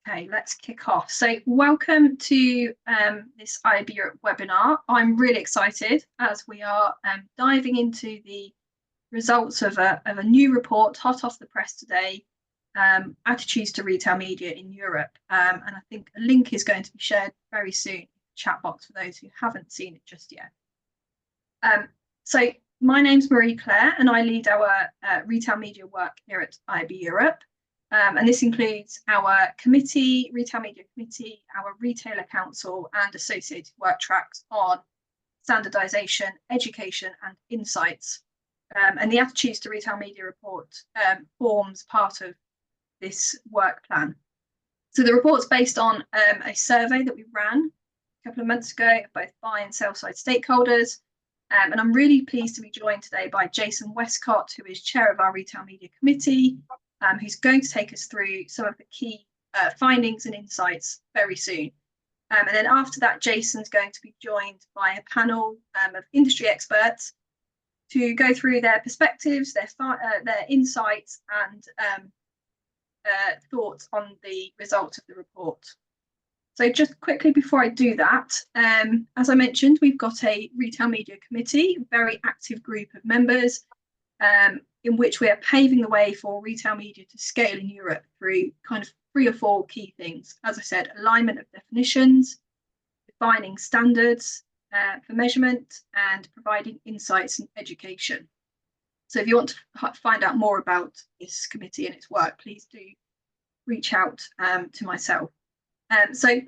Okay, let's kick off. So welcome to this IAB Europe webinar. I'm really excited as we are diving into the results of a new report, hot off the press today, Attitudes to Retail Media in Europe. And I think a link is going to be shared very soon in the chat box for those who haven't seen it just yet. So my name's Marie-Claire and I lead our retail media work here at IAB Europe. And this includes our committee, Retail Media Committee, our Retailer Council and associated work tracks on standardisation, education and insights. And the Attitudes to Retail Media report forms part of this work plan. So the report's based on a survey that we ran a couple of months ago of both buy and sell side stakeholders. And I'm really pleased to be joined today by Jason Westcott, who is chair of our Retail Media Committee, who's going to take us through some of the key findings and insights very soon. And then after that, Jason's going to be joined by a panel of industry experts to go through their perspectives, their insights and thoughts on the results of the report. So just quickly before I do that, as I mentioned, we've got a Retail Media Committee, a very active group of members, in which we are paving the way for retail media to scale in Europe through kind of 3 or 4 key things. As I said, alignment of definitions, defining standards for measurement, and providing insights and education. So if you want to find out more about this committee and its work, please do reach out to myself. So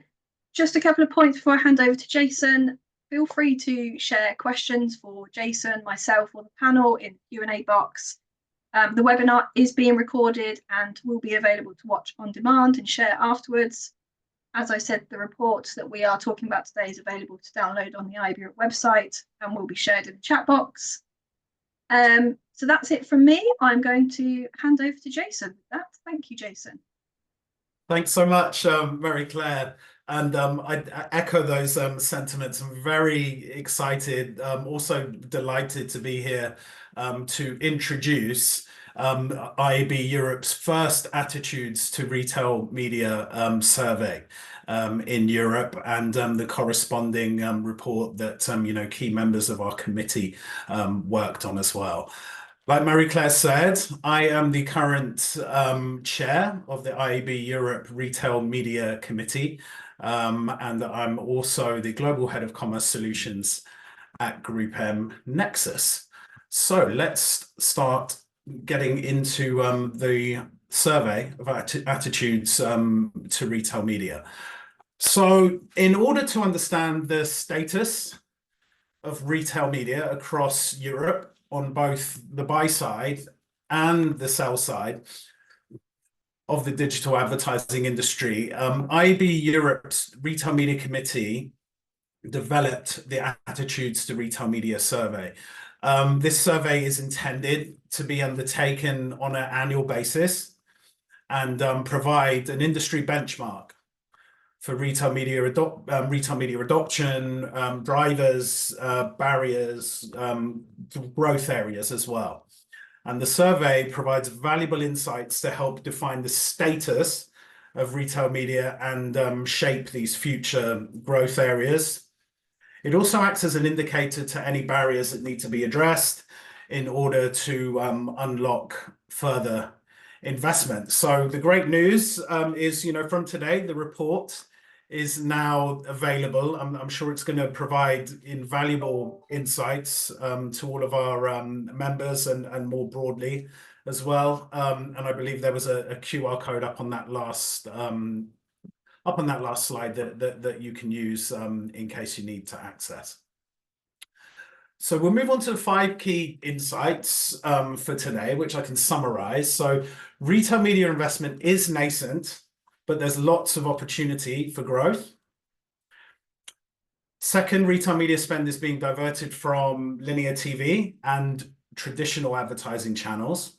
just a couple of points before I hand over to Jason. Feel free to share questions for Jason, myself, or the panel in the Q&A box. The webinar is being recorded and will be available to watch on demand and share afterwards. As I said, the report that we are talking about today is available to download on the IAB website and will be shared in the chat box. So that's it from me. I'm going to hand over to Jason with that. Thank you, Jason. Thanks so much, Marie-Claire. And I echo those sentiments. I'm very excited, also delighted to be here to introduce IAB Europe's first Attitudes to Retail Media survey in Europe, and the corresponding report that key members of our committee worked on as well. Like Marie-Claire said, I am the current chair of the IAB Europe Retail Media Committee, and I'm also the Global Head of Commerce Solutions at Group M Nexus. So let's start getting into the survey of attitudes to retail media. So in order to understand the status of retail media across Europe, on both the buy side and the sell side of the digital advertising industry, IAB Europe's Retail Media Committee developed the Attitudes to Retail Media survey. This survey is intended to be undertaken on an annual basis and provide an industry benchmark for retail media adoption, drivers, barriers, growth areas as well. And the survey provides valuable insights to help define the status of retail media and shape these future growth areas. It also acts as an indicator to any barriers that need to be addressed in order to unlock further investment. So the great news is, from today, the report is now available. I'm sure it's going to provide invaluable insights to all of our members and more broadly as well. And I believe there was a QR code up on that last slide that you can use in case you need to access. So we'll move on to the 5 key insights for today, which I can summarize. So retail media investment is nascent, but there's lots of opportunity for growth. Second, retail media spend is being diverted from linear TV and traditional advertising channels.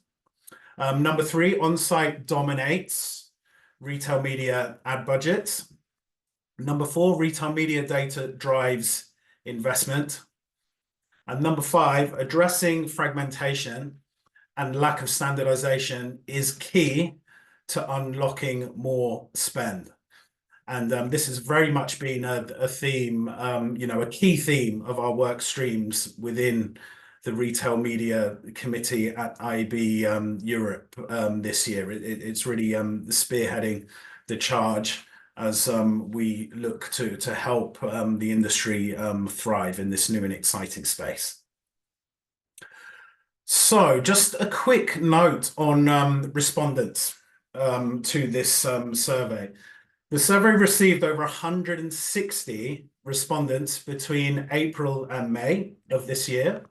Number 3, on-site dominates retail media ad budgets. Number 4, retail media data drives investment. And number 5, addressing fragmentation and lack of standardization is key to unlocking more spend. And this has very much been a theme, a key theme of our work streams within the Retail Media Committee at IAB Europe this year. It's really spearheading the charge as we look to help the industry thrive in this new and exciting space. So just a quick note on respondents to this survey. The survey received over 160 respondents between April and May of this year.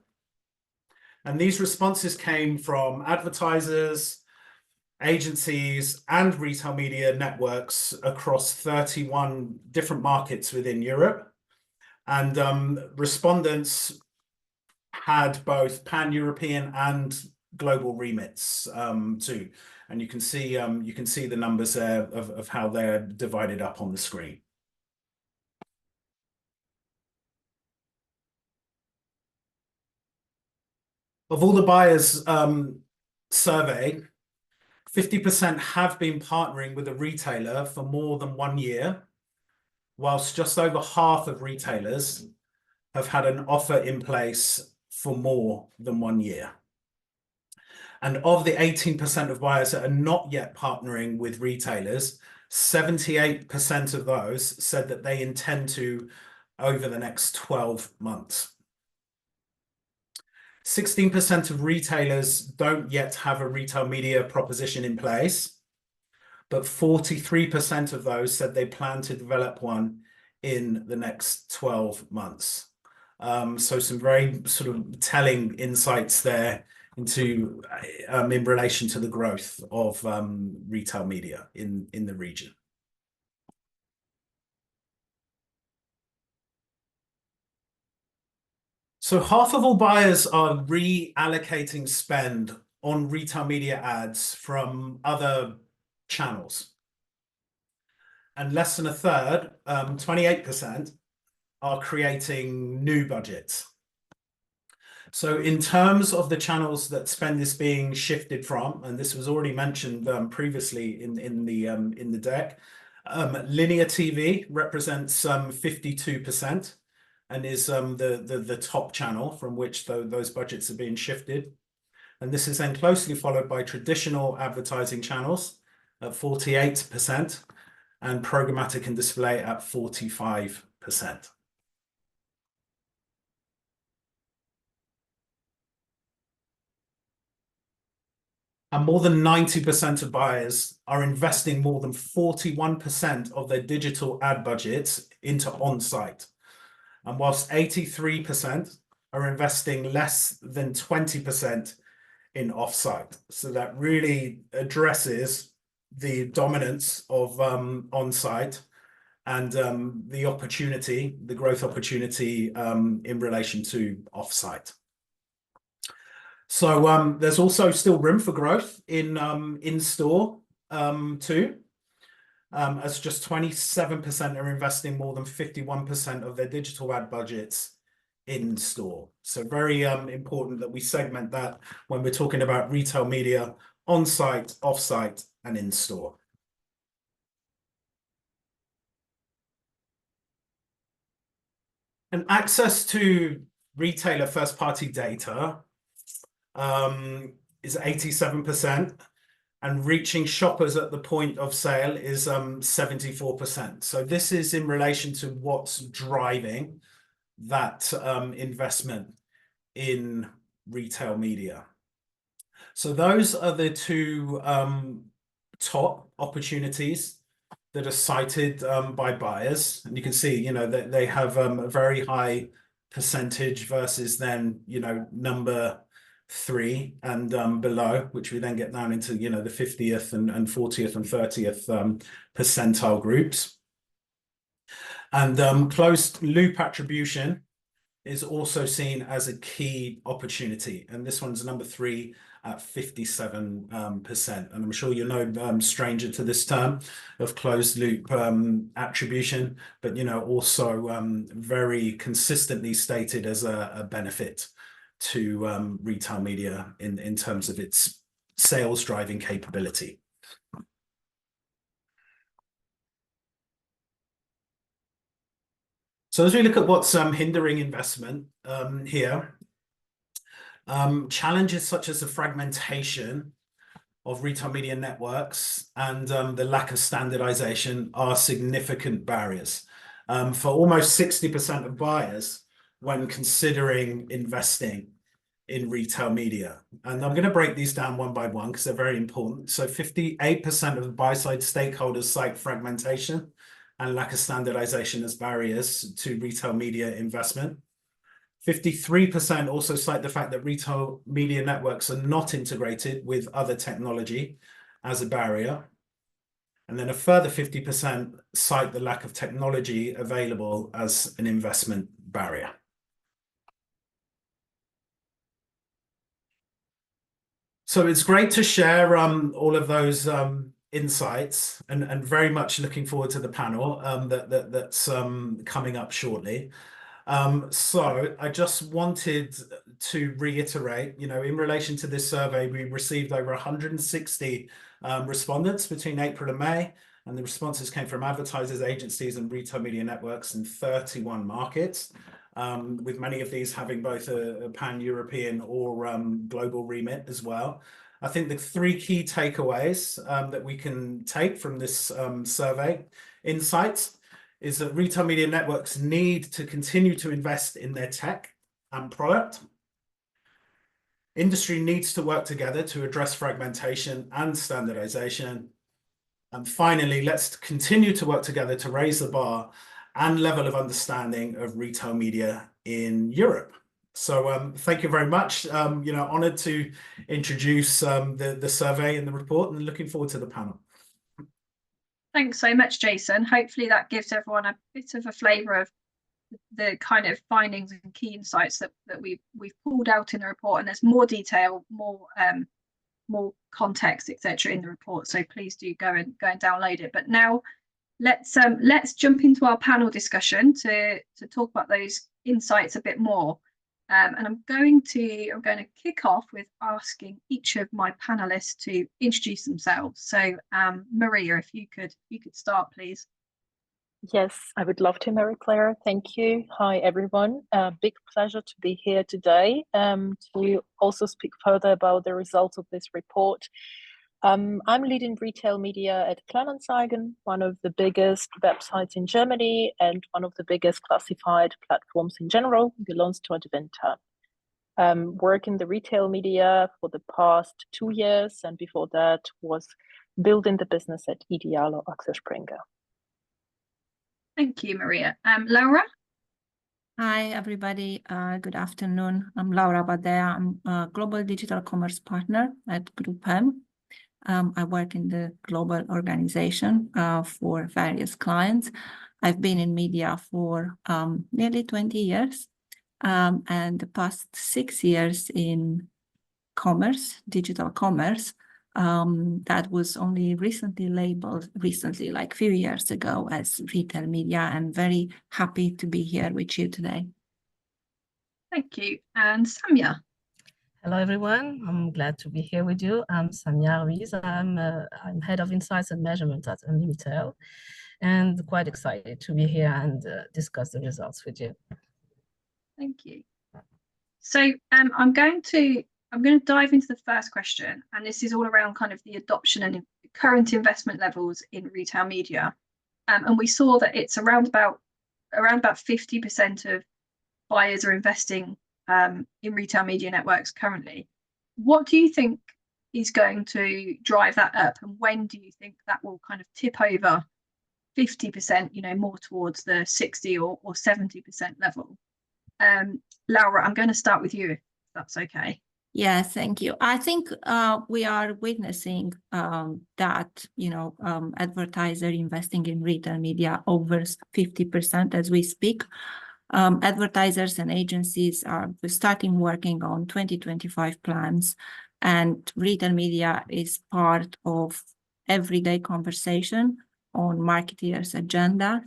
And these responses came from advertisers, agencies, and retail media networks across 31 different markets within Europe. And respondents had both pan-European and global remits too. And you can see the numbers there of how they're divided up on the screen. Of all the buyers surveyed, 50% have been partnering with a retailer for more than 1 year, whilst just over half of retailers have had an offer in place for more than 1 year. And of the 18% of buyers that are not yet partnering with retailers, 78% of those said that they intend to over the next 12 months. 16% of retailers don't yet have a retail media proposition in place, but 43% of those said they plan to develop one in the next 12 months. So some very sort of telling insights there into in relation to the growth of retail media in the region. So half of all buyers are reallocating spend on retail media ads from other channels. And less than a third, 28%, are creating new budgets. So in terms of the channels that spend is being shifted from, and this was already mentioned previously in the deck, linear TV represents 52% and is the top channel from which those budgets are being shifted. And this is then closely followed by traditional advertising channels at 48% and programmatic and display at 45%. And more than 90% of buyers are investing more than 41% of their digital ad budgets into on-site. And whilst 83% are investing less than 20% in off-site. So that really addresses the dominance of on-site and the growth opportunity in relation to off-site. So there's also still room for growth in store too, as just 27% are investing more than 51% of their digital ad budgets in store. So very important that we segment that when we're talking about retail media on-site, off-site, and in store. And access to retailer first-party data is 87%, and reaching shoppers at the point of sale is 74%. So this is in relation to what's driving that investment in retail media. So those are the two top opportunities that are cited by buyers, and you can see, that they have a very high percentage versus then, number 3 and below, which we then get down into, the 50th and 40th and 30th percentile groups. And closed loop attribution is also seen as a key opportunity. And this one's number 3 at 57%. And I'm sure you're no stranger to this term of closed loop attribution, but, also very consistently stated as a benefit to retail media in terms of its sales driving capability. So as we look at what's hindering investment here, challenges such as the fragmentation of retail media networks and the lack of standardization are significant barriers for almost 60% of buyers when considering investing in retail media. And I'm going to break these down one by one because they're very important. So 58% of the buy-side stakeholders cite fragmentation and lack of standardization as barriers to retail media investment. 53% also cite the fact that retail media networks are not integrated with other technology as a barrier. And then a further 50% cite the lack of technology available as an investment barrier. So it's great to share all of those insights and very much looking forward to the panel that's coming up shortly. So I just wanted to reiterate, in relation to this survey, we received over 160 respondents between April and May, and the responses came from advertisers, agencies, and retail media networks in 31 markets, with many of these having both a pan-European or global remit as well. I think the three key takeaways that we can take from this survey insights is that retail media networks need to continue to invest in their tech and product. Industry needs to work together to address fragmentation and standardization. And finally, let's continue to work together to raise the bar and level of understanding of retail media in Europe. So thank you very much. Honored to introduce the survey and the report, and looking forward to the panel. Thanks so much, Jason. Hopefully that gives everyone a bit of a flavour of the kind of findings and key insights that we've pulled out in the report, and there's more detail, more context, etc. in the report. So please do go and download it. But now let's jump into our panel discussion to talk about those insights a bit more. And I'm going to kick off with asking each of my panelists to introduce themselves. So Maria, if you could start, please. Yes, I would love to, Mary Claire. Thank you. Hi, everyone. Big pleasure to be here today to also speak further about the results of this report. I'm leading retail media at Kleinanzeigen, one of the biggest websites in Germany and one of the biggest classified platforms in general, belongs to Adventa. Work in the retail media for the past 2 years, and before that was building the business at Ideal or Axel Springer. Thank you, Maria. Laura? Hi, everybody. Good afternoon. I'm Laura Badea. I'm a global digital commerce partner at Group M. I work in the global organization for various clients. I've been in media for nearly 20 years and the past 6 years in commerce, digital commerce. That was only recently labeled, like a few years ago, as retail media, and very happy to be here with you today. Thank you. And Samia? Hello, everyone. I'm glad to be here with you. I'm Samia Ruiz. I'm head of insights and measurement at Unlimitel, and quite excited to be here and discuss the results with you. Thank you. So I'm going to dive into the first question, and this is all around kind of the adoption and current investment levels in retail media. And we saw that it's around about 50% of buyers are investing in retail media networks currently. What do you think is going to drive that up, and when do you think that will kind of tip over 50%, more towards the 60 or 70% level? Laura, I'm going to start with you, if that's okay. Yeah, thank you. I think we are witnessing that, advertiser investing in retail media over 50% as we speak. Advertisers and agencies are starting working on 2025 plans, and retail media is part of everyday conversation on marketers' agenda.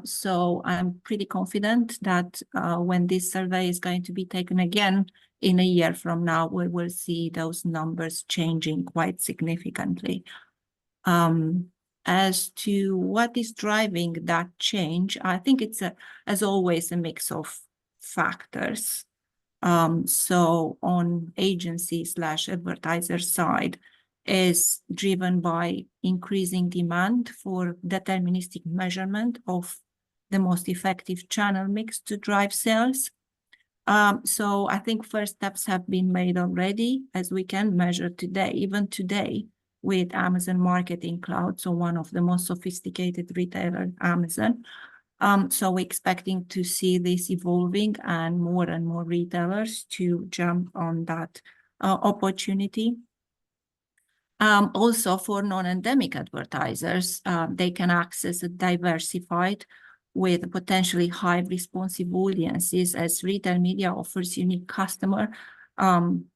So I'm pretty confident that when this survey is going to be taken again in a year from now, we will see those numbers changing quite significantly. As to what is driving that change, I think it's as always, a mix of factors. So on agency/advertiser side is driven by increasing demand for deterministic measurement of the most effective channel mix to drive sales. So I think first steps have been made already, as we can measure today, even today, with Amazon Marketing Cloud, so one of the most sophisticated retailer, Amazon. So we're expecting to see this evolving and more retailers to jump on that opportunity. Also for non-endemic advertisers, they can access a diversified with potentially high responsive audiences, as retail media offers unique customer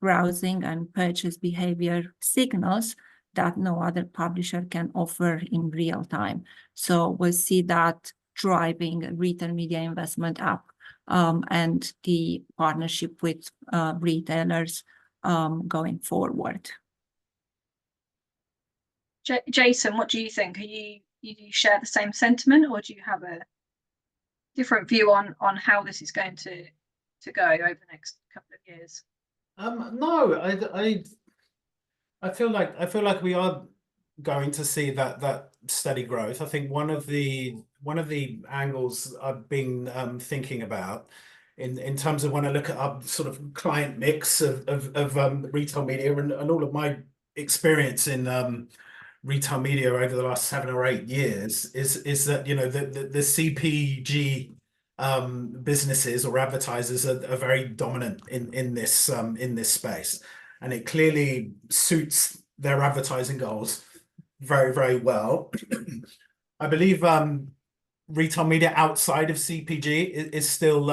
browsing and purchase behavior signals that no other publisher can offer in real time. So we'll see that driving retail media investment up, and the partnership with retailers going forward. Jason, what do you think? Do you share the same sentiment, or do you have a different view on how this is going to go over the next couple of years? No, I feel like we are going to see that steady growth. I think one of the angles I've been thinking about in terms of when I look at our sort of client mix of retail media and all of my experience in retail media over the last 7 or 8 years is that, you know, the CPG businesses or advertisers are very dominant in this space, and it clearly suits their advertising goals very well. I believe retail media outside of CPG is still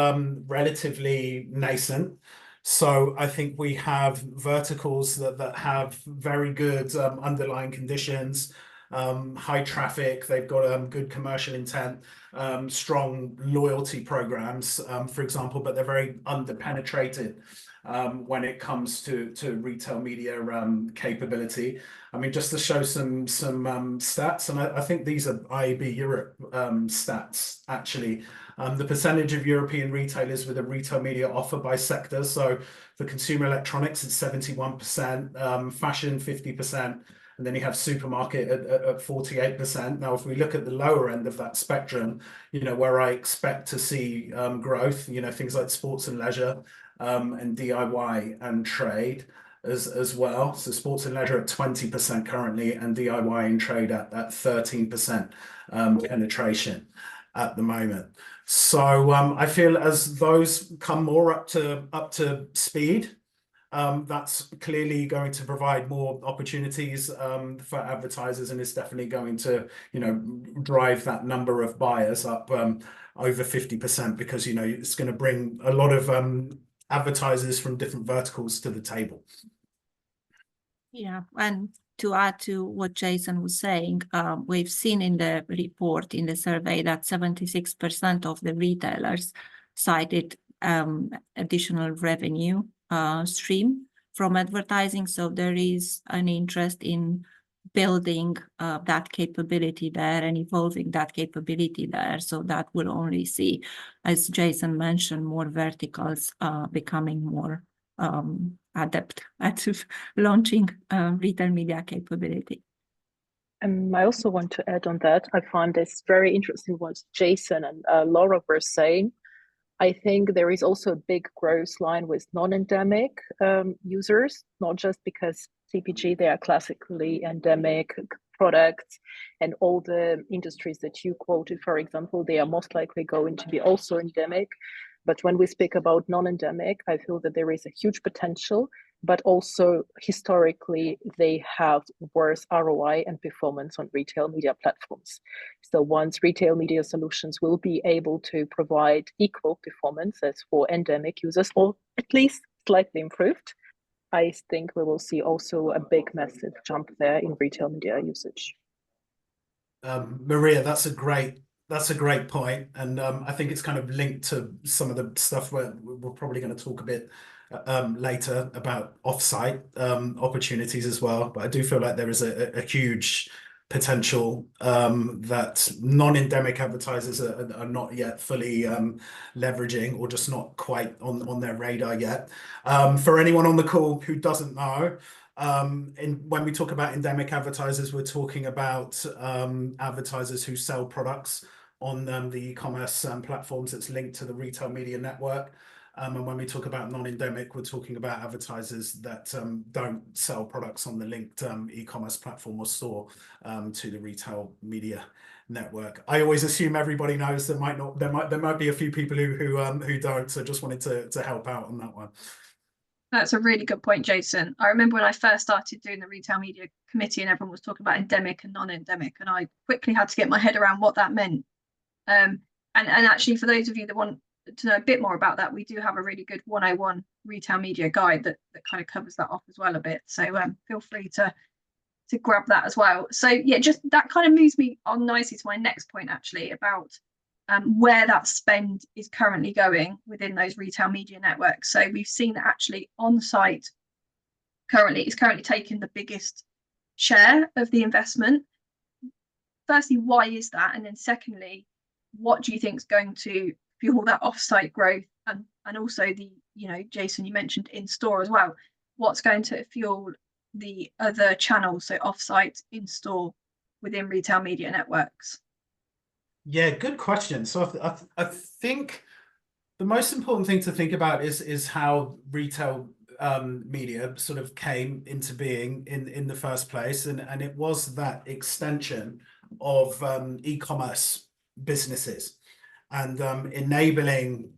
relatively nascent. So I think we have verticals that have very good underlying conditions, high traffic, they've got good commercial intent, strong loyalty programs, for example, but they're very underpenetrated when it comes to retail media capability. I mean, just to show some stats, and I think these are IAB Europe stats actually. The percentage of European retailers with a retail media offer by sector. So for consumer electronics, it's 71%, fashion 50%, and then you have supermarket at 48%. Now, if we look at the lower end of that spectrum, you know, where I expect to see growth, you know, things like sports and leisure, and DIY and trade as well. So sports and leisure at 20% currently, and DIY and trade at 13% penetration at the moment. So I feel as those come more up to speed, that's clearly going to provide more opportunities for advertisers, and it's definitely going to, you know, drive that number of buyers up over 50%, because, you know, it's going to bring a lot of advertisers from different verticals to the table. Yeah, and to add to what Jason was saying, we've seen in the report, in the survey, that 76% of the retailers cited additional revenue stream from advertising. So there is an interest in building that capability there and evolving that capability there. So that will only see, as Jason mentioned, more verticals becoming more adept at launching retail media capability. I also want to add on that. I find this very interesting what Jason and Laura were saying. I think there is also a big growth line with non-endemic users, not just because CPG, they are classically endemic products, and all the industries that you quoted, for example, they are most likely going to be also endemic. But when we speak about non-endemic, I feel that there is a huge potential, but also historically, they have worse ROI and performance on retail media platforms. So once retail media solutions will be able to provide equal performance as for endemic users, or at least slightly improved, I think we will see also a big, massive jump there in retail media usage. Maria, that's a great point, and I think it's kind of linked to some of the stuff we're probably going to talk a bit later about offsite opportunities as well. But I do feel like there is a huge potential that non-endemic advertisers are not yet fully leveraging, or just not quite on their radar yet. For anyone on the call who doesn't know, when we talk about endemic advertisers, we're talking about advertisers who sell products on the e-commerce platforms that's linked to the retail media network. And when we talk about non-endemic, we're talking about advertisers that don't sell products on the linked e-commerce platform or store to the retail media network. I always assume everybody knows. There might be a few people who don't. So just wanted to help out on that one. That's a really good point, Jason. I remember when I first started doing the retail media committee and everyone was talking about endemic and non-endemic, and I quickly had to get my head around what that meant. And actually, for those of you that want to know a bit more about that, we do have a really good 101 retail media guide that kind of covers that off as well a bit. So feel free to grab that as well. So yeah, just that kind of moves me on nicely to my next point, actually, about where that spend is currently going within those retail media networks. So we've seen that actually on-site is currently taking the biggest share of the investment. Firstly, why is that? And then secondly, what do you think is going to fuel that off-site growth? And also the, Jason, you mentioned in-store as well. What's going to fuel the other channels, so off-site, in-store, within retail media networks? Yeah, good question. So I think the most important thing to think about is how retail media sort of came into being in the first place, and it was that extension of e-commerce businesses and enabling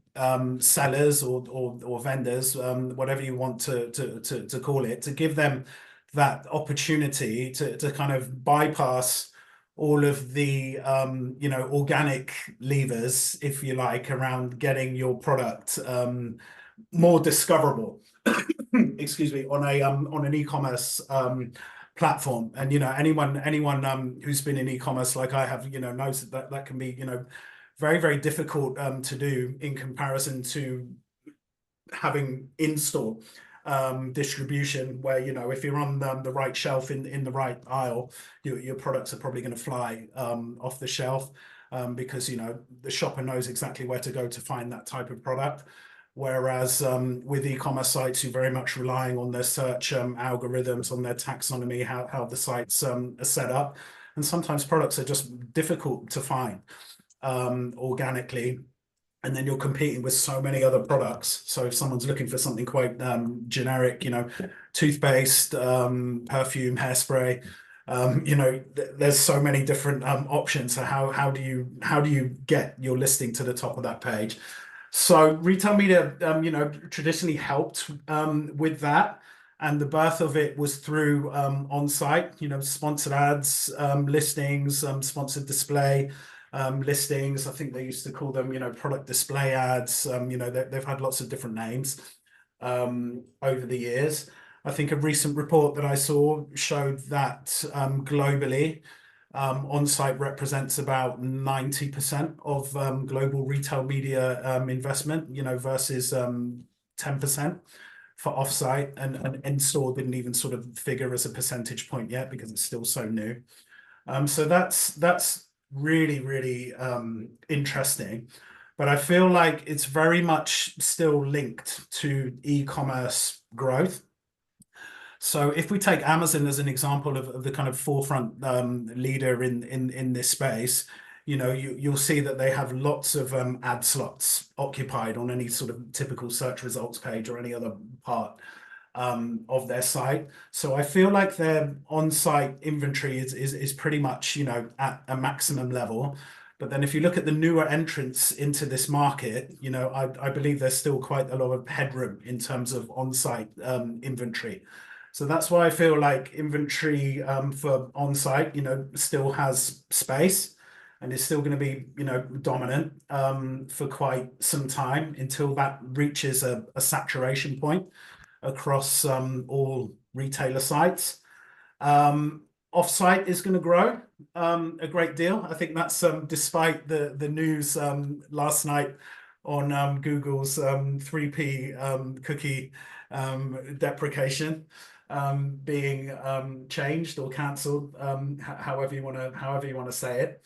sellers or vendors, whatever you want to call it, to give them that opportunity to kind of bypass all of the organic levers, if you like, around getting your product more discoverable excuse me, on an e-commerce platform. And anyone who's been in e-commerce like I have knows that can be very, very difficult to do in comparison to having in-store distribution, where if you're on the right shelf in the right aisle, your products are probably going to fly off the shelf, because the shopper knows exactly where to go to find that type of product. Whereas with e-commerce sites, you're very much relying on their search algorithms, on their taxonomy, how the sites are set up, and sometimes products are just difficult to find organically. And then you're competing with so many other products. So if someone's looking for something quite generic, toothpaste, perfume, hairspray, there's so many different options. So how do you get your listing to the top of that page? So retail media, traditionally helped with that. And the birth of it was through on-site, sponsored ads, listings, sponsored display listings. I think they used to call them, product display ads. They've had lots of different names over the years. I think a recent report that I saw showed that globally, on-site represents about 90% of global retail media investment, versus 10% for off-site, and in-store didn't even sort of figure as a percentage point yet because it's still so new. So that's really, really interesting. But I feel like it's very much still linked to e-commerce growth. So if we take Amazon as an example of the kind of forefront leader in this space, you'll see that they have lots of ad slots occupied on any sort of typical search results page or any other part of their site. So I feel like their on-site inventory is pretty much at a maximum level. But then if you look at the newer entrants into this market, I believe there's still quite a lot of headroom in terms of on-site inventory. So that's why I feel like inventory for on-site, still has space, and is still going to be, dominant for quite some time until that reaches a saturation point across all retailer sites. Off-site is going to grow a great deal. I think that's despite the news last night on Google's 3P cookie deprecation. being changed or cancelled, however you want to say it.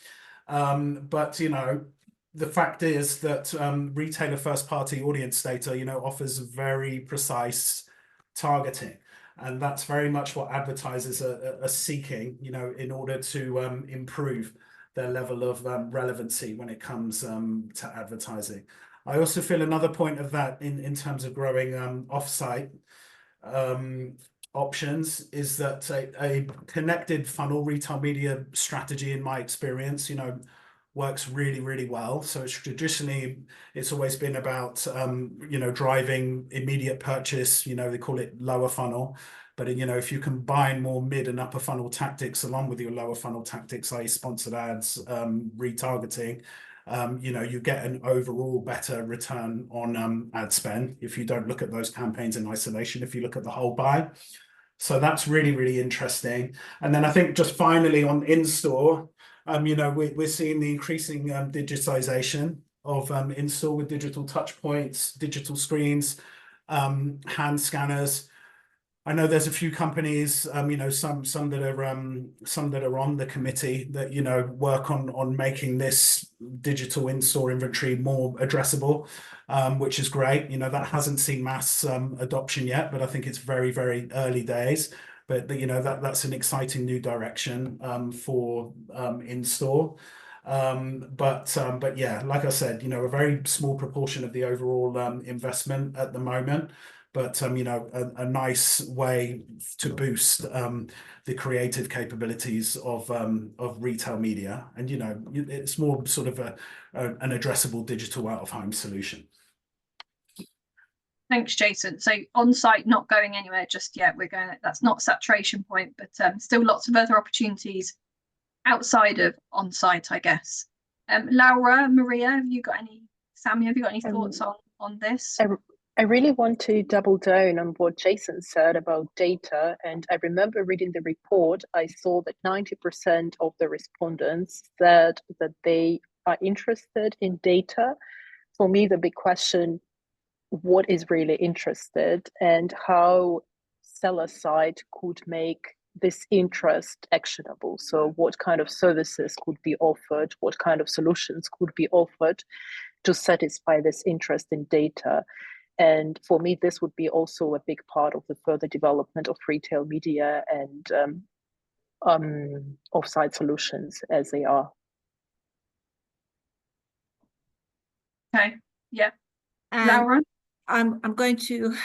But you know, the fact is that retailer first-party audience data, you know, offers very precise targeting, and that's very much what advertisers are seeking, you know, in order to improve their level of relevancy when it comes to advertising. I also feel another point of that in terms of growing offsite options is that a connected funnel retail media strategy, in my experience, you know, works really, really well. So it's traditionally, it's always been about, you know, driving immediate purchase, you know, they call it lower funnel. But, you know, if you combine more mid and upper funnel tactics along with your lower funnel tactics, i.e. sponsored ads, retargeting, you know, you get an overall better return on ad spend if you don't look at those campaigns in isolation, if you look at the whole buy. So that's really, really interesting. And then I think just finally on in-store, you know, we're seeing the increasing digitization of in-store with digital touch points, digital screens, hand scanners. I know there's a few companies, you know, some that are on the committee that, you know, work on making this digital in-store inventory more addressable, which is great. You know, that hasn't seen mass adoption yet, but I think it's very, very early days. But you know, that's an exciting new direction for in-store. But yeah, like I said, you know, a very small proportion of the overall investment at the moment. But you know, a nice way to boost the creative capabilities of retail media, and you know, it's more sort of an addressable digital out-of-home solution. Thanks, Jason. So on-site not going anywhere just yet. We're going. That's not saturation point, but still lots of other opportunities outside of on-site, I guess. Laura, Maria, have you got any? Sammy, have you got any thoughts on this? I really want to double down on what Jason said about data. And I remember reading the report, I saw that 90% of the respondents said that they are interested in data. For me, the big question, what is really interested and how seller side could make this interest actionable. So what kind of services could be offered? What kind of solutions could be offered to satisfy this interest in data? And for me, this would be also a big part of the further development of retail media and offsite solutions as they are. Okay, yeah. Laura? I'm going to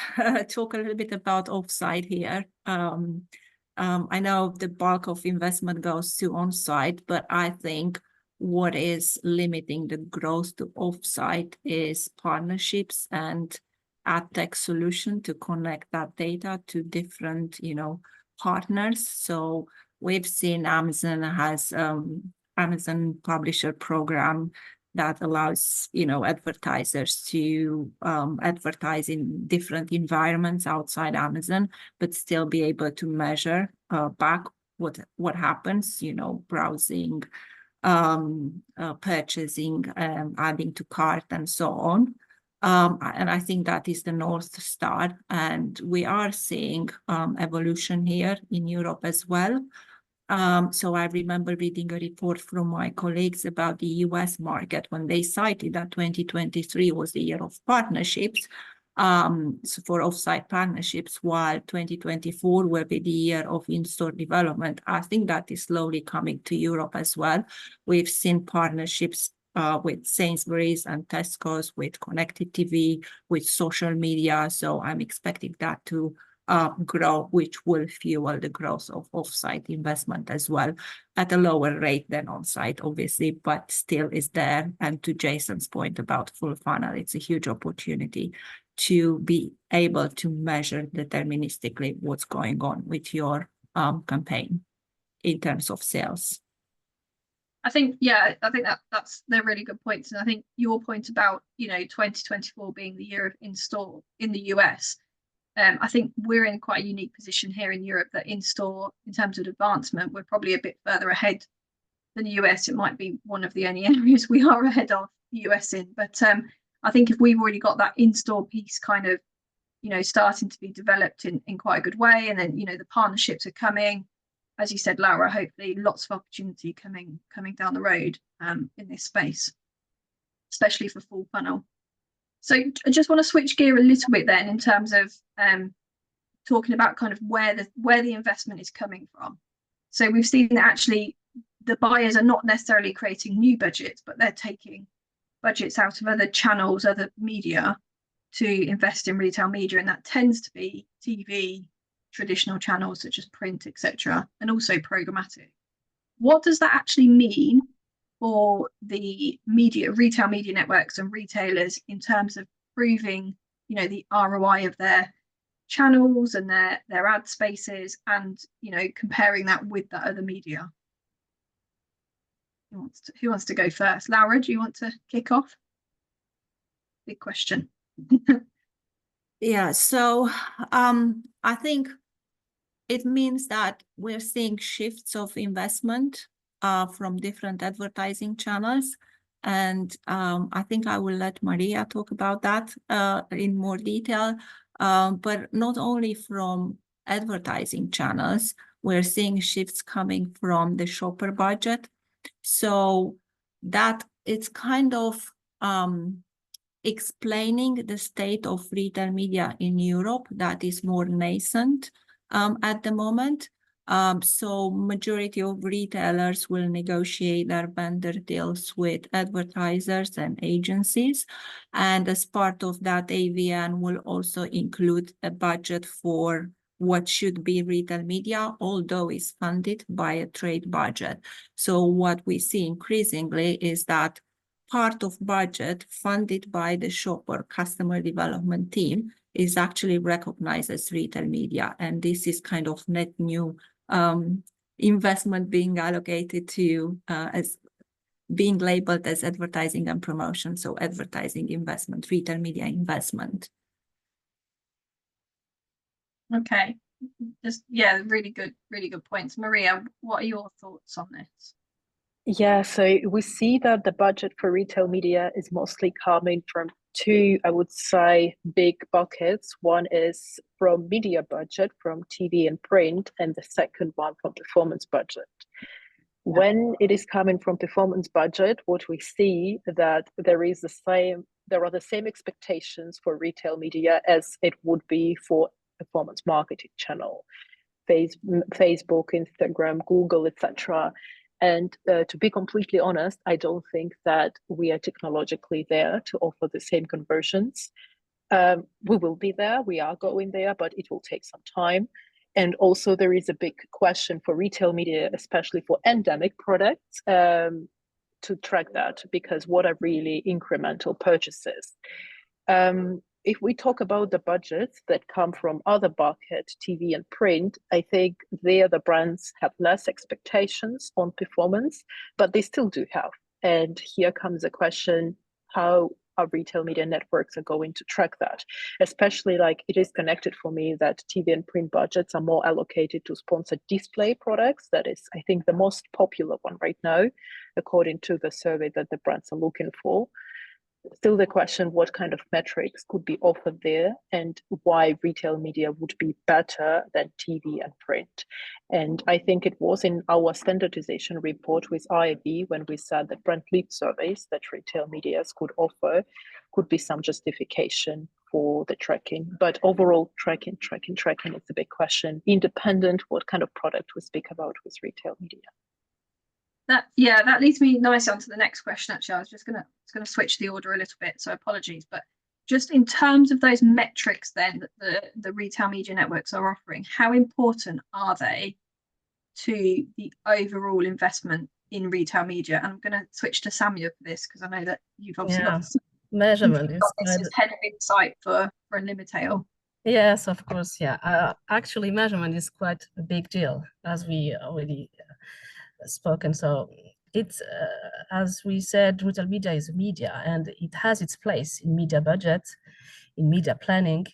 talk a little bit about offsite here. I know the bulk of investment goes to on-site, but I think what is limiting the growth to offsite is partnerships and ad tech solution to connect that data to different, you know, partners. So we've seen Amazon has Amazon Publisher Program that allows, you know, advertisers to advertise in different environments outside Amazon, but still be able to measure back what happens, you know, browsing, purchasing, adding to cart, and so on. And I think that is the North Star. And we are seeing evolution here in Europe as well. So I remember reading a report from my colleagues about the US market when they cited that 2023 was the year of partnerships, so for offsite partnerships, while 2024 will be the year of in-store development. I think that is slowly coming to Europe as well. We've seen partnerships with Sainsbury's and Tesco's, with connected TV, with social media. So I'm expecting that to grow, which will fuel the growth of offsite investment as well, at a lower rate than on-site, obviously, but still is there. And to Jason's point about full funnel, it's a huge opportunity to be able to measure deterministically what's going on with your campaign in terms of sales. I think, yeah, I think they're really good points. And I think your point about, you know, 2024 being the year of in-store in the US, I think we're in quite a unique position here in Europe that in-store, in terms of advancement, we're probably a bit further ahead than the US. It might be one of the only areas we are ahead of the US in. But I think if we've already got that in-store piece kind of starting to be developed in quite a good way. And then, the partnerships are coming. As you said, Laura, hopefully lots of opportunity coming down the road in this space, especially for full funnel. So I just want to switch gear a little bit then in terms of talking about kind of where the investment is coming from. So we've seen that actually the buyers are not necessarily creating new budgets, but they're taking budgets out of other channels, other media, to invest in retail media, and that tends to be TV, traditional channels such as print, etc., and also programmatic. What does that actually mean for the retail media networks and retailers in terms of proving, the ROI of their channels and their ad spaces, and comparing that with that other media? Who wants to go first? Laura, do you want to kick off? Big question. Yeah, so I think it means that we're seeing shifts of investment from different advertising channels. And I think I will let Maria talk about that in more detail. But not only from advertising channels, we're seeing shifts coming from the shopper budget. So that it's kind of explaining the state of retail media in Europe that is more nascent at the moment. So majority of retailers will negotiate their vendor deals with advertisers and agencies. And as part of that, AVN will also include a budget for what should be retail media, although it's funded by a trade budget. So what we see increasingly is that part of budget funded by the shopper customer development team is actually recognized as retail media. And this is kind of net new investment being allocated to as being labeled as advertising and promotion. So advertising investment, retail media investment. Okay, really good points. Maria, what are your thoughts on this? Yeah, so we see that the budget for retail media is mostly coming from two, I would say, big buckets. One is from media budget, from TV and print, and the second one from performance budget. When it is coming from performance budget, what we see that there are the same expectations for retail media as it would be for performance marketing channel, Facebook, Instagram, Google, etc. And to be completely honest, I don't think that we are technologically there to offer the same conversions. We will be there, we are going there, but it will take some time. And also there is a big question for retail media, especially for endemic products, to track that, because what are really incremental purchases? If we talk about the budgets that come from other buckets, TV and print, I think there the brands have less expectations on performance, but they still do have. And here comes a question, how our retail media networks are going to track that, especially like it is connected for me that TV and print budgets are more allocated to sponsored display products. That is, I think, the most popular one right now, according to the survey that the brands are looking for. Still the question, what kind of metrics could be offered there and why retail media would be better than TV and print. And I think it was in our standardization report with IAB when we said that brand lead surveys that retail medias could offer could be some justification for the tracking. But overall, tracking is a big question. Independent, what kind of product we speak about with retail media. That leads me nicely onto the next question. Actually, I was just gonna switch the order a little bit, so apologies. But just in terms of those metrics, then that the retail media networks are offering, how important are they to the overall investment in retail media? And I'm going to switch to Samia for this because I know that you've obviously got measurement this is head of insight for Limitail. Yes, of course. Yeah, actually, measurement is quite a big deal, as we already spoken. So it's as we said, retail media is media, and it has its place in media budget, in media planning,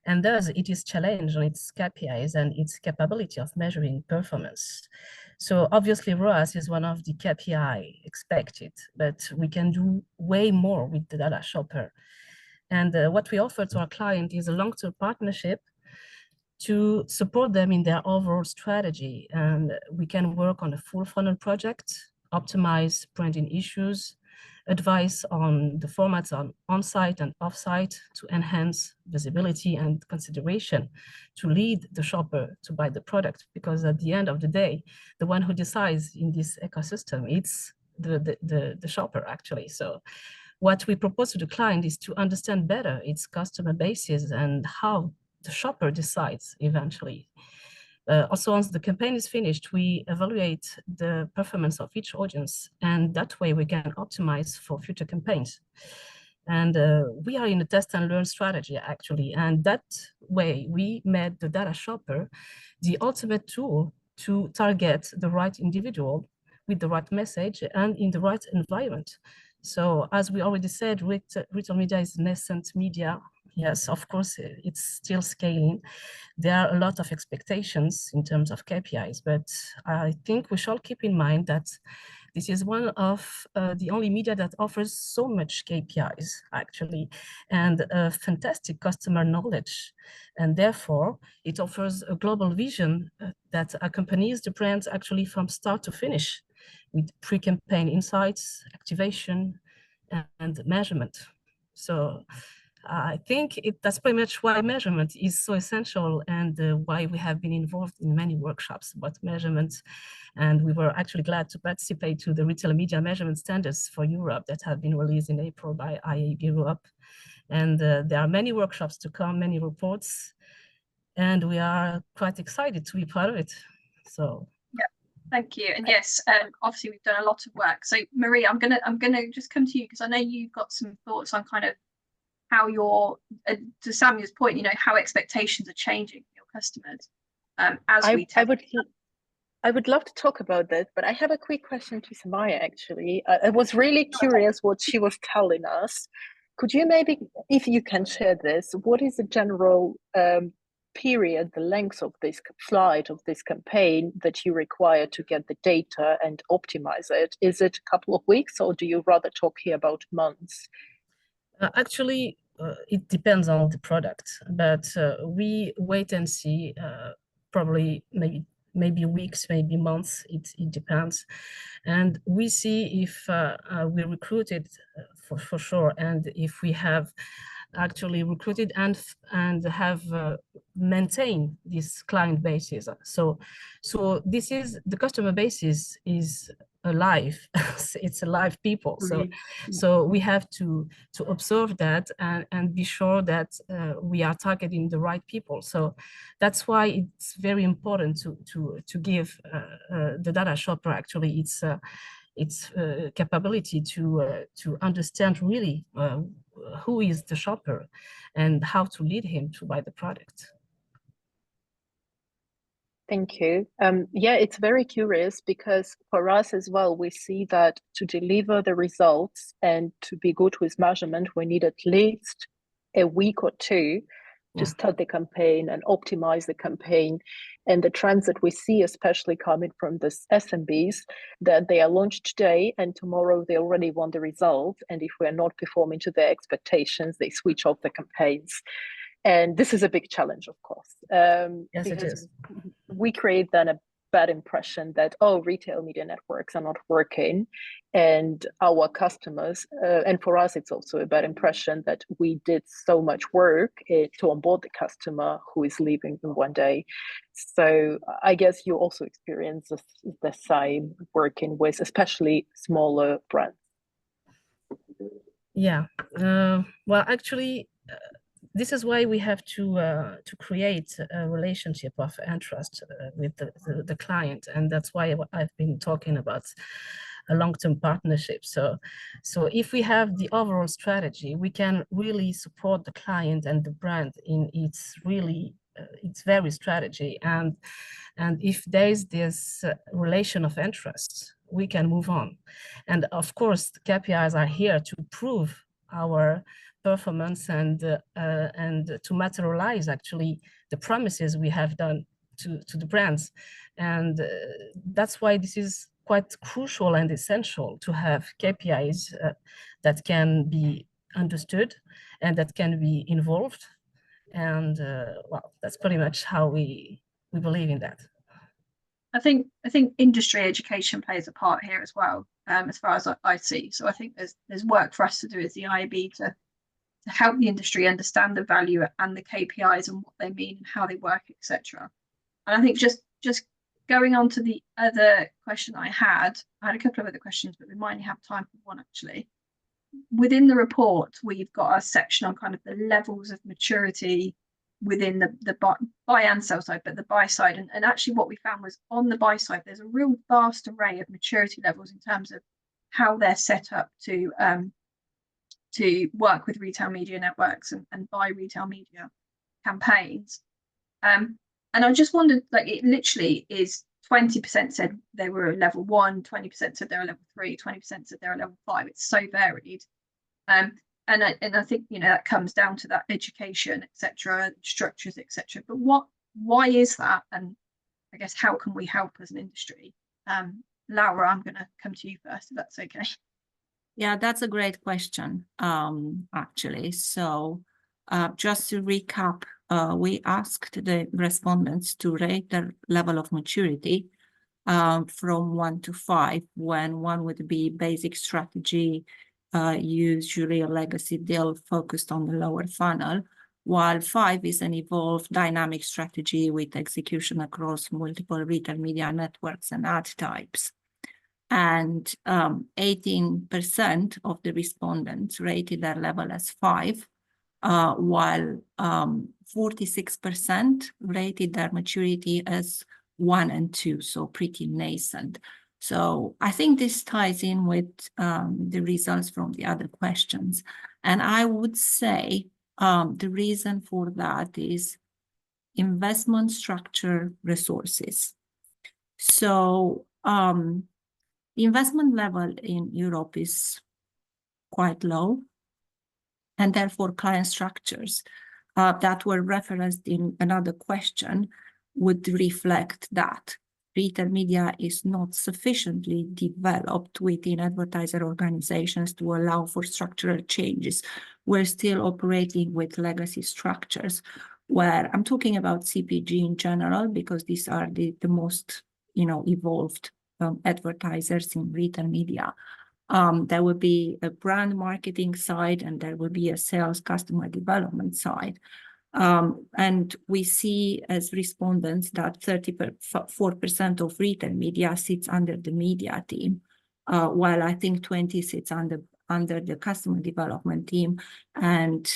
and thus it is challenged on its KPIs and its capability of measuring performance. So obviously ROAS is one of the KPI expected, but we can do way more with the data shopper. And what we offer to our client is a long-term partnership to support them in their overall strategy. And we can work on a full funnel project, optimize branding issues, advice on the formats on-site and off-site to enhance visibility and consideration, to lead the shopper to buy the product. Because at the end of the day, the one who decides in this ecosystem, it's the shopper actually. So what we propose to the client is to understand better its customer bases and how the shopper decides eventually. Also, once the campaign is finished, we evaluate the performance of each audience, and that way we can optimize for future campaigns. And we are in a test and learn strategy actually, and that way we made the data shopper the ultimate tool to target the right individual with the right message and in the right environment. So as we already said, retail media is nascent media. Yes, of course, it's still scaling. There are a lot of expectations in terms of KPIs, but I think we shall keep in mind that this is one of the only media that offers so much KPIs, actually, and fantastic customer knowledge. And therefore, it offers a global vision that accompanies the brands actually from start to finish, with pre-campaign insights, activation, and measurement. So I think that's pretty much why measurement is so essential, and why we have been involved in many workshops about measurement. And we were actually glad to participate to the retail media measurement standards for Europe that have been released in April by IAB Europe. And there are many workshops to come, many reports, and we are quite excited to be part of it. So. Thank you. And yes, obviously we've done a lot of work. So Marie, I'm gonna just come to you because I know you've got some thoughts on kind of how you're, to Samuel's point, you know, how expectations are changing for your customers I would love to talk about that, but I have a quick question to Samaya, actually. I was really curious what she was telling us. Could you maybe, if you can share this, what is the general period, the length of this flight of this campaign that you require to get the data and optimize it? Is it a couple of weeks, or do you rather talk here about months? Actually, it depends on the product, but we wait and see, probably maybe weeks, maybe months, it depends. And we see if we recruited for sure, and if we have actually recruited and have maintained this client bases. So this is, the customer basis is alive. It's alive people. So we have to observe that and be sure that we are targeting the right people. So that's why it's very important to give the data shopper actually its capability to understand really who is the shopper and how to lead him to buy the product. Thank you. Yeah, it's very curious because for us as well, we see that to deliver the results and to be good with measurement, we need at least a week or two to start the campaign and optimize the campaign. And the trends that we see, especially coming from the SMBs, that they are launched today and tomorrow they already want the result. And if we're not performing to their expectations, they switch off the campaigns. And this is a big challenge, of course. Yes, it is. We create then a bad impression that, oh, retail media networks are not working, and our customers, and for us, it's also a bad impression that we did so much work to onboard the customer who is leaving in one day. So I guess you also experience the same working with especially smaller brands. Yeah, well, actually, this is why we have to create a relationship of interest with the client, and that's why I've been talking about a long-term partnership. So if we have the overall strategy, we can really support the client and the brand in its very strategy, and if there is this relation of interest, we can move on. And of course, the KPIs are here to prove our performance and to materialize actually the promises we have done to the brands. And that's why this is quite crucial and essential to have KPIs that can be understood and that can be involved. And well, that's pretty much how we believe in that. I think industry education plays a part here as well, as far as I see. So I think there's work for us to do as the IAB to help the industry understand the value and the KPIs and what they mean and how they work, etc. And I think just going on to the other question I had a couple of other questions, but we might only have time for one actually. Within the report, we've got a section on kind of the levels of maturity within the buy and sell side, but the buy side. And actually what we found was on the buy side, there's a real vast array of maturity levels in terms of how they're set up to work with retail media networks and buy retail media campaigns. And I just wondered, like, it literally is 20% said they were a level 1, 20% said they're a level 3, 20% said they're a level 5. It's so varied. And I think, you know, that comes down to that education, etc., structures, etc. But why is that? And I guess how can we help as an industry? Laura, I'm going to come to you first, if that's okay. Yeah, that's a great question, actually. So just to recap, we asked the respondents to rate their level of maturity from 1 to 5, when 1 would be basic strategy, usually a legacy deal focused on the lower funnel, while 5 is an evolved dynamic strategy with execution across multiple retail media networks and ad types. And 18% of the respondents rated their level as 5, while 46% rated their maturity as 1 and 2, so pretty nascent. So I think this ties in with the results from the other questions. And I would say the reason for that is investment structure resources. So the investment level in Europe is quite low, and therefore client structures that were referenced in another question would reflect that. Retail media is not sufficiently developed within advertiser organizations to allow for structural changes. We're still operating with legacy structures, where I'm talking about CPG in general, because these are the most, you know, evolved advertisers in retail media. There will be a brand marketing side, and there will be a sales customer development side. And we see as respondents that 34% of retail media sits under the media team, while I think 20 sits under the customer development team, and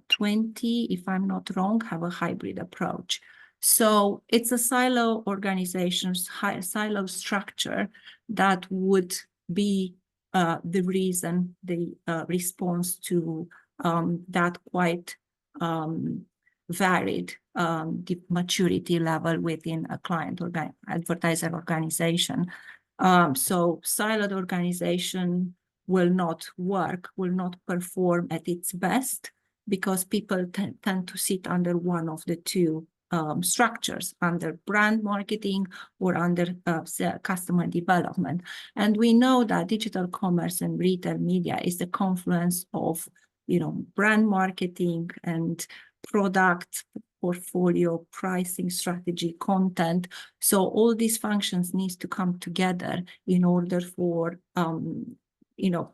20, if I'm not wrong, have a hybrid approach. So it's a silo organization, silo structure that would be the reason, the response to that quite varied the maturity level within a client advertiser organization. So siloed organization will not work, will not perform at its best, because people tend to sit under one of the two structures, under brand marketing or under customer development. And we know that digital commerce and retail media is the confluence of, you know, brand marketing and product portfolio, pricing strategy, content. So all these functions needs to come together in order for, you know,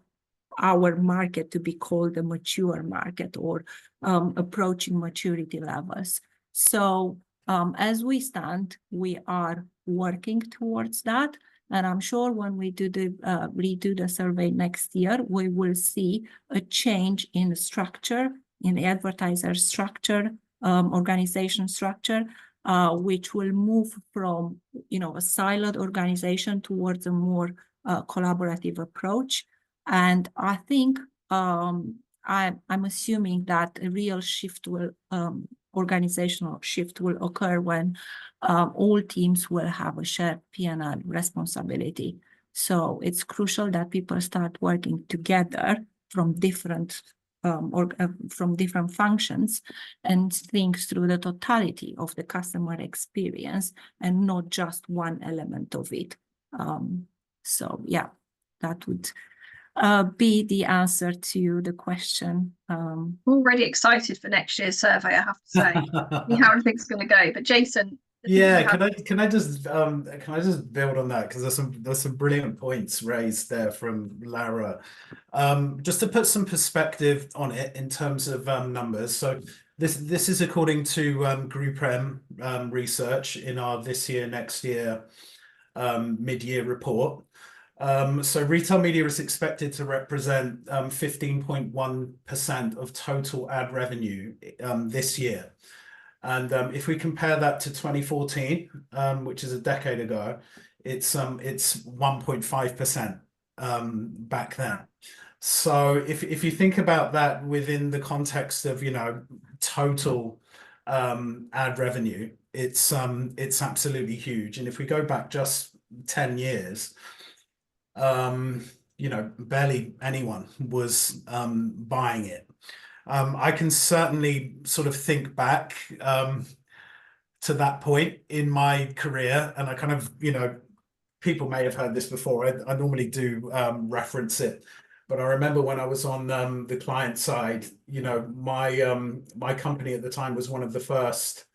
our market to be called a mature market or approaching maturity levels. So as we stand, we are working towards that. And I'm sure when we do the redo the survey next year, we will see a change in the structure, in the advertiser structure, organization structure, which will move from, you know, a siloed organization towards a more collaborative approach. And I think I'm assuming that a real shift will, organizational shift will occur when all teams will have a shared P&L responsibility. So it's crucial that people start working together from different functions and think through the totality of the customer experience and not just one element of it. So yeah, that would be the answer to the question. Already excited for next year's survey, I have to say. See how everything's going to go. But Jason, Yeah, can I just build on that, because there's some brilliant points raised there from Lara. Just to put some perspective on it in terms of numbers. So this is according to Group M research in our this year, next year mid-year report. So retail media is expected to represent 15.1% of total ad revenue this year. And if we compare that to 2014, which is a decade ago, it's 1.5% back then. So if you think about that within the context of, you know, total ad revenue, it's absolutely huge. And if we go back just 10 years, you know, barely anyone was buying it. I can certainly sort of think back to that point in my career, and I kind of, you know, people may have heard this before. I normally do reference it, but I remember when I was on the client side, you know, my company at the time was one of the first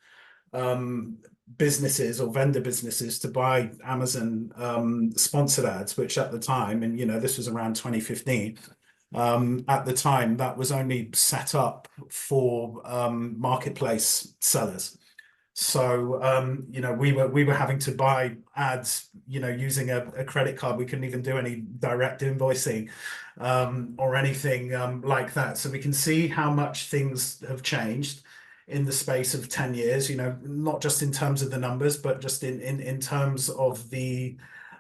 businesses or vendor businesses to buy Amazon sponsored ads, which at the time, and you know, this was around 2015. At the time, that was only set up for marketplace sellers. So you know, we were having to buy ads, you know, using a credit card. We couldn't even do any direct invoicing or anything like that. So we can see how much things have changed in the space of 10 years, you know, not just in terms of the numbers, but just in terms of the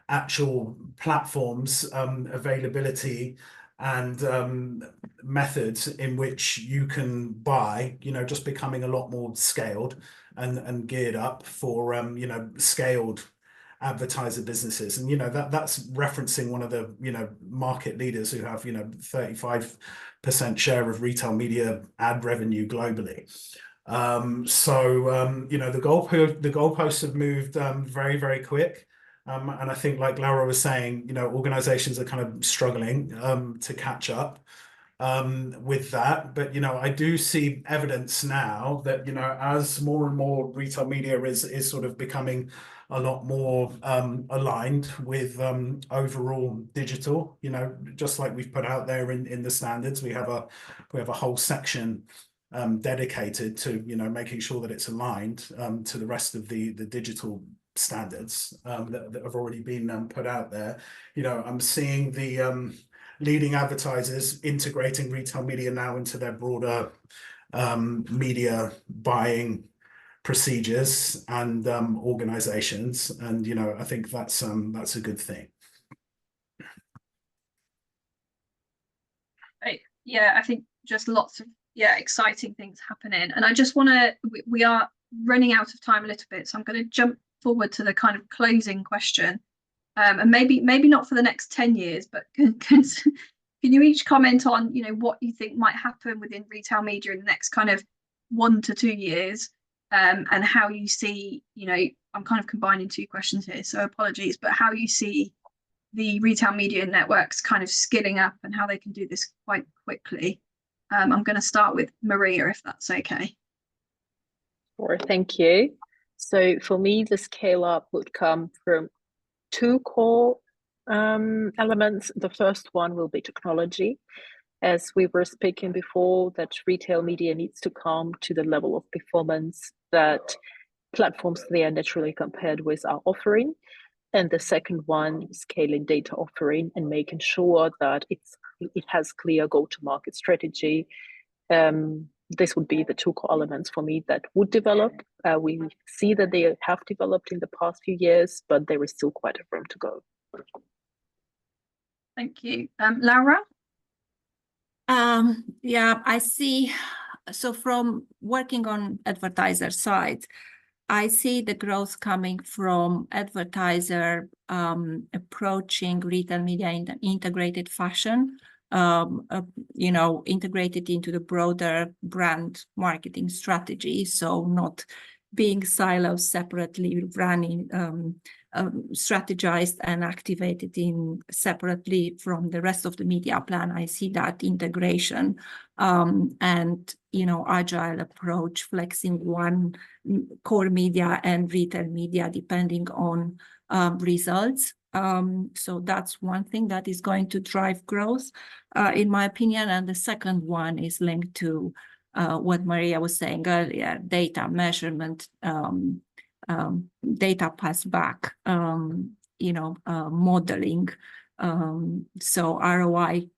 actual platforms, availability, and methods in which you can buy, you know, just becoming a lot more scaled and geared up for you know, scaled advertiser businesses. And you know, that's referencing one of the, you know, market leaders who have, you know, 35% share of retail media ad revenue globally. So you know, the goalposts have moved very, very quick. And I think, like Laura was saying, you know, organizations are kind of struggling to catch up with that. But, you know, I do see evidence now that, you know, as more and more retail media is sort of becoming a lot more aligned with overall digital, you know, just like we've put out there in the standards, we have a whole section dedicated to, you know, making sure that it's aligned to the rest of the digital standards that have already been put out there. You know, I'm seeing the leading advertisers integrating retail media now into their broader media buying procedures and organizations, and you know, I think that's a good thing. Yeah, I think just lots of exciting things happening, and I just want to, we are running out of time a little bit, so I'm going to jump forward to the kind of closing question, and maybe not for the next 10 years, but can you each comment on, you know, what you think might happen within retail media in the next kind of 1 to 2 years, and how you see, you know, I'm kind of combining two questions here, so apologies, but how you see the retail media networks kind of skilling up and how they can do this quite quickly. I'm going to start with Maria, if that's okay. Sure, thank you. So for me, the scale up would come from two core elements. The first one will be technology. As we were speaking before, that retail media needs to come to the level of performance that platforms they are naturally compared with are offering. And the second one, scaling data offering and making sure that it has clear go-to-market strategy. This would be the two core elements for me that would develop. We see that they have developed in the past few years, but there is still quite a room to go. Thank you. Laura? Yeah, I see. So from working on advertiser side, I see the growth coming from advertiser approaching retail media in an integrated fashion, you know, integrated into the broader brand marketing strategy. So not being silos separately running strategized and activated in separately from the rest of the media plan. I see that integration and agile approach, flexing one core media and retail media depending on results. So that's one thing that is going to drive growth, in my opinion. And the second one is linked to what Maria was saying earlier: data measurement, data pass back, modeling. So ROI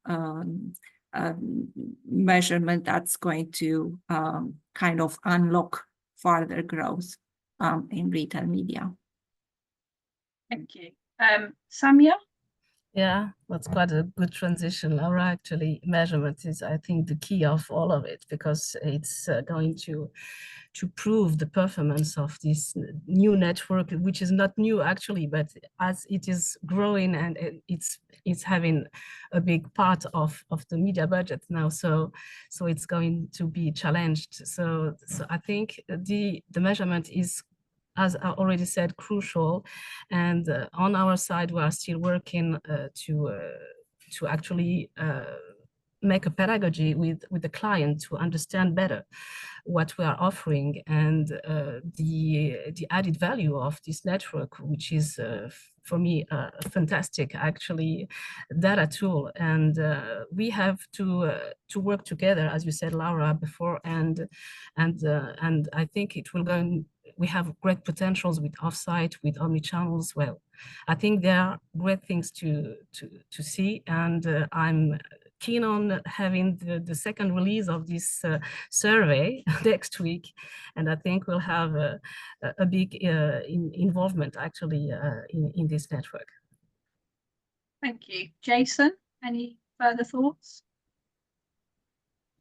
measurement that's going to kind of unlock further growth in retail media. Thank you. Samia? Yeah, that's quite a good transition, Laura. Actually, measurement is, I think, the key of all of it, because it's going to prove the performance of this new network, which is not new actually, but as it is growing and it's having a big part of the media budget now, so it's going to be challenged. So I think the measurement is, as I already said, crucial. And on our side, we are still working to actually make a pedagogy with the client to understand better what we are offering and the added value of this network, which is for me a fantastic actually data tool. And we have to work together, as you said, Laura, before, and I think it will go. We have great potentials with offsite, with omnichannels. Well, I think there are great things to see, and I'm keen on having the second release of this survey next week, and I think we'll have a big involvement actually in this network. Thank you. Jason, any further thoughts?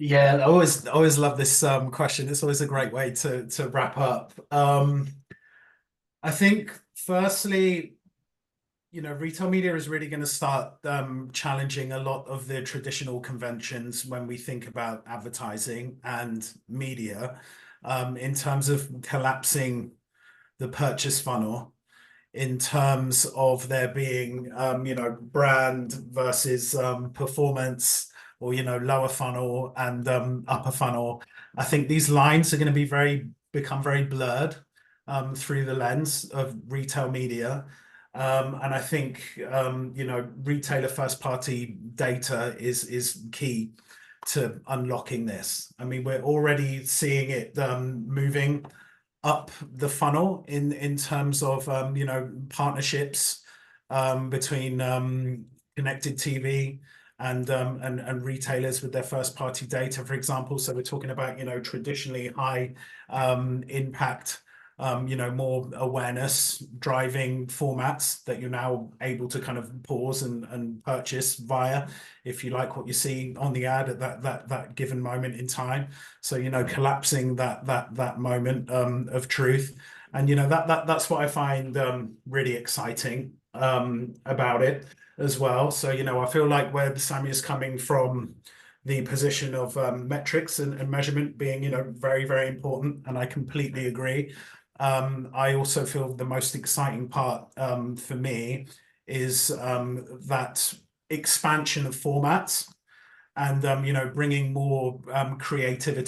Yeah, I always love this question. It's always a great way to wrap up. I think firstly, retail media is really going to start challenging a lot of the traditional conventions when we think about advertising and media, in terms of collapsing the purchase funnel, in terms of there being brand versus performance, or lower funnel and upper funnel. I think these lines are going to become very blurred through the lens of retail media. And I think retailer first party data is key to unlocking this. I mean, we're already seeing it moving up the funnel in terms of partnerships between connected TV and retailers with their first party data, for example. So we're talking about traditionally high impact, more awareness driving formats that you're now able to kind of pause and purchase via, if you like what you see on the ad at that given moment in time. So collapsing that moment of truth, and that's what I find really exciting about it as well. So I feel like where Sammy is coming from, the position of metrics and measurement being very, very important, and I completely agree. I also feel the most exciting part for me is that expansion of formats, and bringing more creative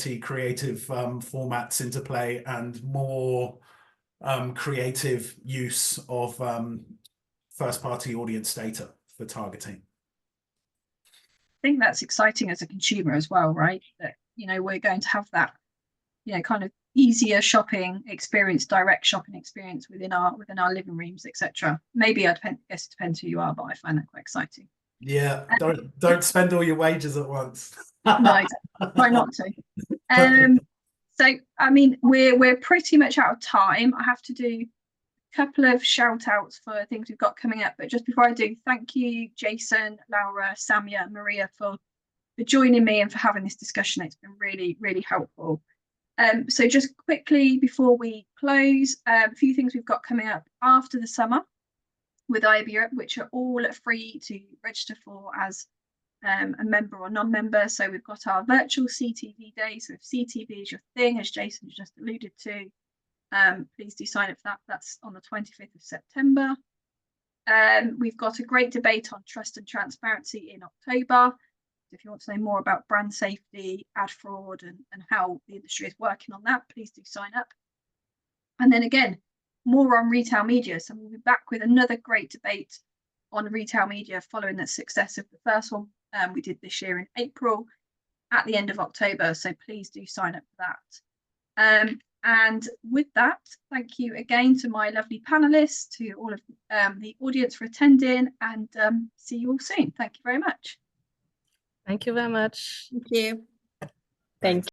formats into play, and more creative use of first party audience data for targeting. I think that's exciting as a consumer as well, right? That we're going to have that kind of easier shopping experience, direct shopping experience within our living rooms, etc. Maybe I guess it depends who you are, but I find that quite exciting. Yeah, don't spend all your wages at once. No, exactly. Try not to. So I mean, we're pretty much out of time. I have to do a couple of shout outs for things we've got coming up, but just before I do, thank you, Jason, Laura, Samia, Maria, for joining me and for having this discussion. It's been really, really helpful. So just quickly before we close, a few things we've got coming up after the summer with IAB Europe, which are all free to register for as a member or non-member. So we've got our virtual CTV day. So if CTV is your thing, as Jason just alluded to, Please do sign up for that. That's on the 25th of September. We've got a great debate on trust and transparency in October. If you want to know more about brand safety, ad fraud, and how the industry is working on that, please do sign up. And then again, more on retail media. So we'll be back with another great debate on retail media following the success of the first one we did this year in April at the end of October. So please do sign up for that. And with that, thank you again to my lovely panelists, to all of the audience for attending, and see you all soon. Thank you very much. Thank you very much. Thank you. Thank